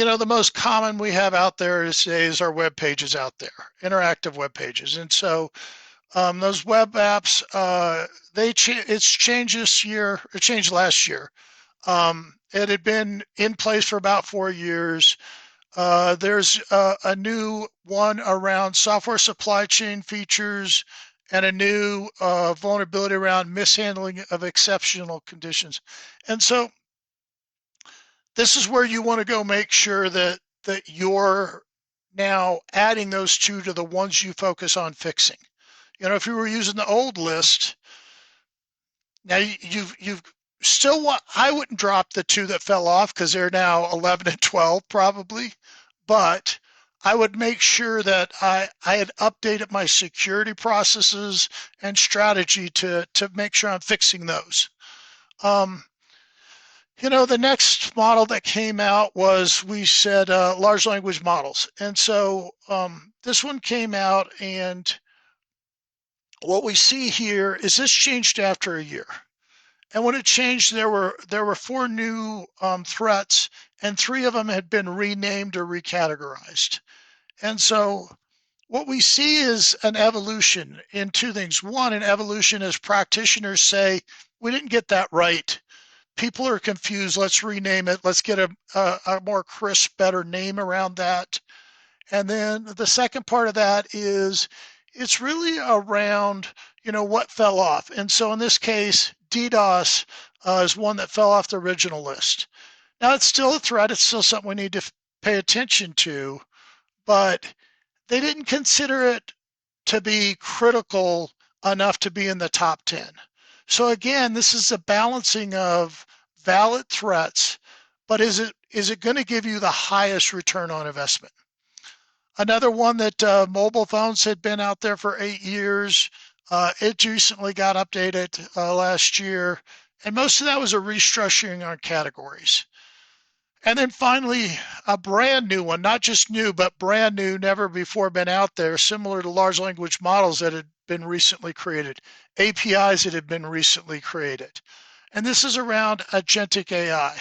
the most common we have out there is our web pages out there, interactive web pages. And so those web apps, it's changed this year. It changed last year. It had been in place for about 4 years. There's a new one around software supply chain features and a new vulnerability around mishandling of exceptional conditions. And so this is where you want to go make sure that you're now adding those two to the ones you focus on fixing. If you were using the old list, now you've still want, I wouldn't drop the two that fell off because they're now 11 and 12 probably, but I would make sure that I had updated my security processes and strategy to make sure I'm fixing those. The next model that came out was, we said, large language models. And so this one came out, and what we see here is this changed after a year. And when it changed, there were 4 new threats, and 3 of them had been renamed or recategorized. And so what we see is an evolution in 2 things. One, an evolution as practitioners say, we didn't get that right. People are confused. Let's rename it. Let's get a more crisp, better name around that. And then the second part of that is it's really around, what fell off. And so in this case, DDoS is one that fell off the original list. Now, it's still a threat. It's still something we need to pay attention to, but they didn't consider it to be critical enough to be in the top 10. So again, this is a balancing of valid threats, but is it going to give you the highest return on investment? Another one that mobile phones had been out there for 8 years. It recently got updated last year, and most of that was a restructuring on categories. And then finally, a brand new one, not just new, but brand new, never before been out there, similar to large language models that had been recently created, APIs that had been recently created. And this is around Agentic AI.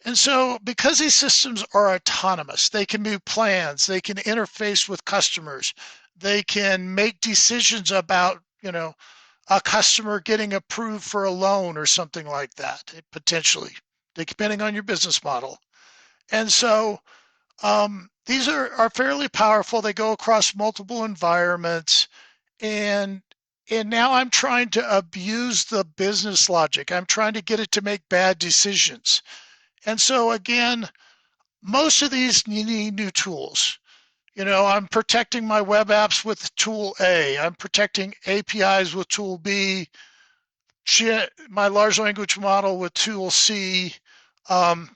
And so because these systems are autonomous, they can move plans, they can interface with customers, they can make decisions about, a customer getting approved for a loan or something like that, potentially, depending on your business model. And so these are fairly powerful. They go across multiple environments, and now I'm trying to abuse the business logic. I'm trying to get it to make bad decisions. And so again, most of these need new tools. I'm protecting my web apps with tool A. I'm protecting APIs with tool B, my large language model with tool C. And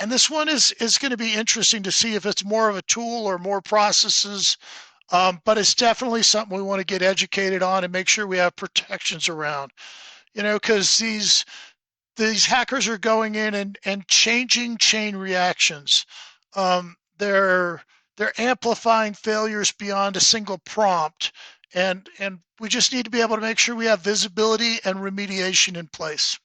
this one is going to be interesting to see if it's more of a tool or more processes. But it's definitely something we want to get educated on and make sure we have protections around, because these hackers are going in and changing chain reactions. They're amplifying failures beyond a single prompt, and we just need to be able to make sure we have visibility and remediation in place.